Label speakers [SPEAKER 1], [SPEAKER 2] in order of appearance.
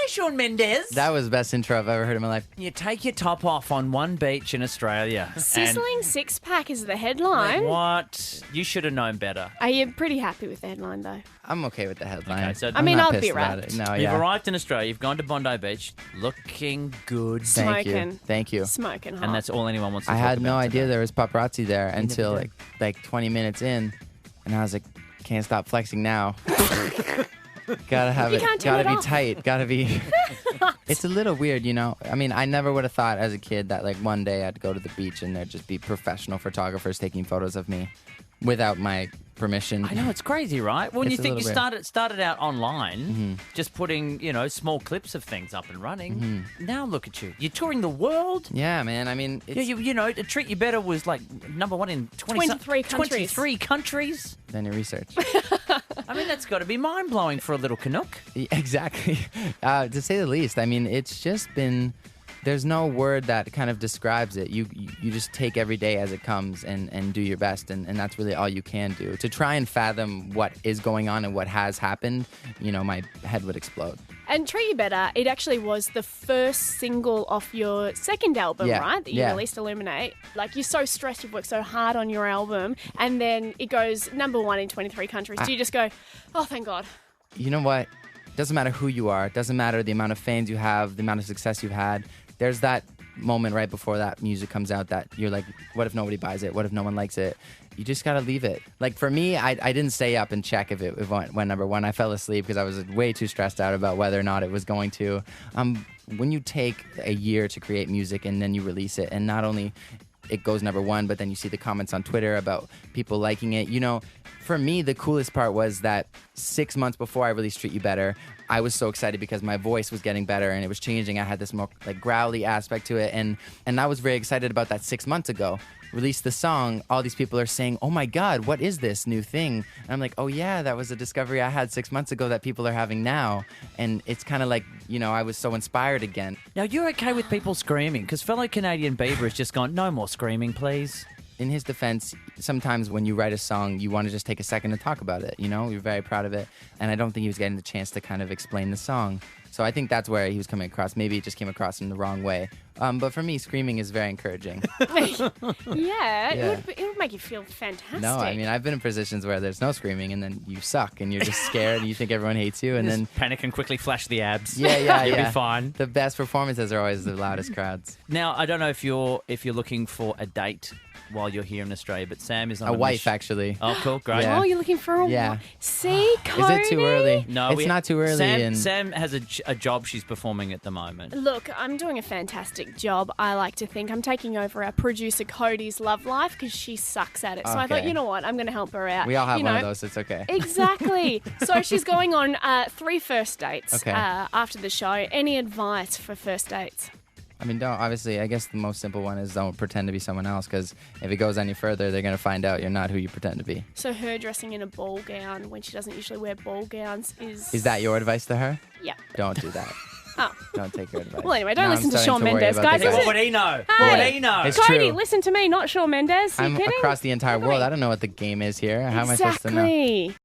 [SPEAKER 1] Shawn Mendez.
[SPEAKER 2] That was the best intro I've ever heard in my life.
[SPEAKER 1] You take your top off on one beach in Australia.
[SPEAKER 3] Sizzling six-pack is the headline.
[SPEAKER 1] What? You should have known better.
[SPEAKER 3] Are you pretty happy with the headline, though?
[SPEAKER 2] I'm okay with the headline.
[SPEAKER 1] Okay, so-
[SPEAKER 2] I'm
[SPEAKER 3] I mean,
[SPEAKER 2] not
[SPEAKER 3] I'll be
[SPEAKER 2] pissed about
[SPEAKER 3] wrapped.
[SPEAKER 2] it. No,
[SPEAKER 1] You've
[SPEAKER 2] yeah.
[SPEAKER 1] arrived in Australia. You've gone to Bondi Beach, looking good.
[SPEAKER 2] Thank you.
[SPEAKER 3] Smoking.
[SPEAKER 2] Thank you.
[SPEAKER 3] Smoking hot.
[SPEAKER 1] And that's all anyone wants to
[SPEAKER 2] I
[SPEAKER 1] talk
[SPEAKER 2] had
[SPEAKER 1] about
[SPEAKER 2] no idea
[SPEAKER 1] today.
[SPEAKER 2] there was paparazzi there until
[SPEAKER 1] did.
[SPEAKER 2] like 20 minutes in, and I was like, can't stop flexing now. Gotta have
[SPEAKER 3] You
[SPEAKER 2] it.
[SPEAKER 3] can't turn
[SPEAKER 2] Gotta
[SPEAKER 3] it
[SPEAKER 2] be
[SPEAKER 3] off.
[SPEAKER 2] tight. Gotta be. It's a little weird, you know. I mean, I never would have thought as a kid that like one day I'd go to the beach and there'd just be professional photographers taking photos of me without my permission.
[SPEAKER 1] I know, it's crazy, right? When
[SPEAKER 2] It's
[SPEAKER 1] you
[SPEAKER 2] a
[SPEAKER 1] think you
[SPEAKER 2] little weird.
[SPEAKER 1] started out online, just putting, small clips of things up and running. Now look at you. You're touring the world.
[SPEAKER 2] Yeah, man. I mean, it's,
[SPEAKER 1] To Treat You Better was like #1 in
[SPEAKER 3] 23 countries.
[SPEAKER 1] 23 countries.
[SPEAKER 2] then your research.
[SPEAKER 1] I mean, that's got to be mind-blowing for a little Canuck.
[SPEAKER 2] Yeah, exactly. To say the least. I mean, it's just been. There's no word that kind of describes it. You just take every day as it comes and do your best, and that's really all you can do. To try and fathom what is going on and what has happened, my head would explode.
[SPEAKER 3] And Treat You Better, it actually was the first single off your second album,
[SPEAKER 2] Yeah,
[SPEAKER 3] right? That you
[SPEAKER 2] yeah.
[SPEAKER 3] released, Illuminate. Like, you're so stressed, you've worked so hard on your album, and then it goes #1 in 23 countries. Do you just go, oh, thank God?
[SPEAKER 2] You know what? It doesn't matter who you are. It doesn't matter the amount of fans you have, the amount of success you've had. There's that moment right before that music comes out that you're like, what if nobody buys it? What if no one likes it? You just got to leave it. Like for me, I didn't stay up and check if it went #1. I fell asleep because I was way too stressed out about whether or not it was going to. When you take a year to create music and then you release it, and not only it goes #1, but then you see the comments on Twitter about people liking it. For me, the coolest part was that 6 months before I released Treat You Better, I was so excited because my voice was getting better and it was changing. I had this more like growly aspect to it, and I was very excited about that 6 months ago. Released the song, all these people are saying, oh my God, what is this new thing? And I'm like, oh yeah, that was a discovery I had 6 months ago that people are having now. And it's kind of like, I was so inspired again.
[SPEAKER 1] Now, you're okay with people screaming? Because fellow Canadian Bieber has just gone, no more screaming, please.
[SPEAKER 2] In his defense, sometimes when you write a song, you want to just take a second to talk about it, You're very proud of it. And I don't think he was getting the chance to kind of explain the song. So I think that's where he was coming across. Maybe it just came across in the wrong way. But for me, screaming is very encouraging.
[SPEAKER 3] Yeah,
[SPEAKER 2] Yeah.
[SPEAKER 3] It would make you feel fantastic.
[SPEAKER 2] No, I mean, I've been in positions where there's no screaming and then you suck and you're just scared and you think everyone hates you. And then,
[SPEAKER 1] Panic and quickly flash the abs.
[SPEAKER 2] yeah.
[SPEAKER 1] You'll be fine.
[SPEAKER 2] The best performances are always the loudest crowds.
[SPEAKER 1] Now, I don't know if you're looking for a date while you're here in Australia, but Sam is on
[SPEAKER 2] A wife,
[SPEAKER 1] mission.
[SPEAKER 2] actually.
[SPEAKER 1] Oh, cool, great.
[SPEAKER 2] Yeah.
[SPEAKER 3] Oh, you're looking for a
[SPEAKER 2] Yeah.
[SPEAKER 3] wife? See, Cody?
[SPEAKER 2] Is it too early?
[SPEAKER 1] No,
[SPEAKER 2] it's not too early.
[SPEAKER 1] Sam has a job she's performing at the moment.
[SPEAKER 3] Look, I'm doing a fantastic job. I like to think I'm taking over our producer Cody's love life because she sucks at it. So I thought,
[SPEAKER 2] Okay.
[SPEAKER 3] you know what? I'm going to help her out.
[SPEAKER 2] We all have
[SPEAKER 3] You
[SPEAKER 2] one
[SPEAKER 3] know,
[SPEAKER 2] of those. It's okay.
[SPEAKER 3] Exactly. So she's going on 3 first dates
[SPEAKER 2] Okay.
[SPEAKER 3] after the show. Any advice for first dates?
[SPEAKER 2] I mean, obviously, I guess the most simple one is don't pretend to be someone else, because if it goes any further, they're going to find out you're not who you pretend to be.
[SPEAKER 3] So her dressing in a ball gown when she doesn't usually wear ball gowns is...
[SPEAKER 2] Is that your advice to her?
[SPEAKER 3] Yeah.
[SPEAKER 2] Don't do that.
[SPEAKER 3] Oh.
[SPEAKER 2] Don't take her advice.
[SPEAKER 3] Well, anyway, don't
[SPEAKER 2] Now I'm
[SPEAKER 3] listen to
[SPEAKER 2] starting
[SPEAKER 3] Shawn
[SPEAKER 2] worry
[SPEAKER 3] Mendez,
[SPEAKER 2] about
[SPEAKER 3] guys.
[SPEAKER 2] the
[SPEAKER 3] Listen-
[SPEAKER 1] What would he know?
[SPEAKER 3] Hey.
[SPEAKER 1] What would he know?
[SPEAKER 2] It's
[SPEAKER 3] Cody,
[SPEAKER 2] true.
[SPEAKER 3] listen to me, not Shawn Mendez. Are you
[SPEAKER 2] I'm
[SPEAKER 3] kidding?
[SPEAKER 2] across the entire world. I don't know what the game is here. How am I supposed to know?
[SPEAKER 3] Exactly.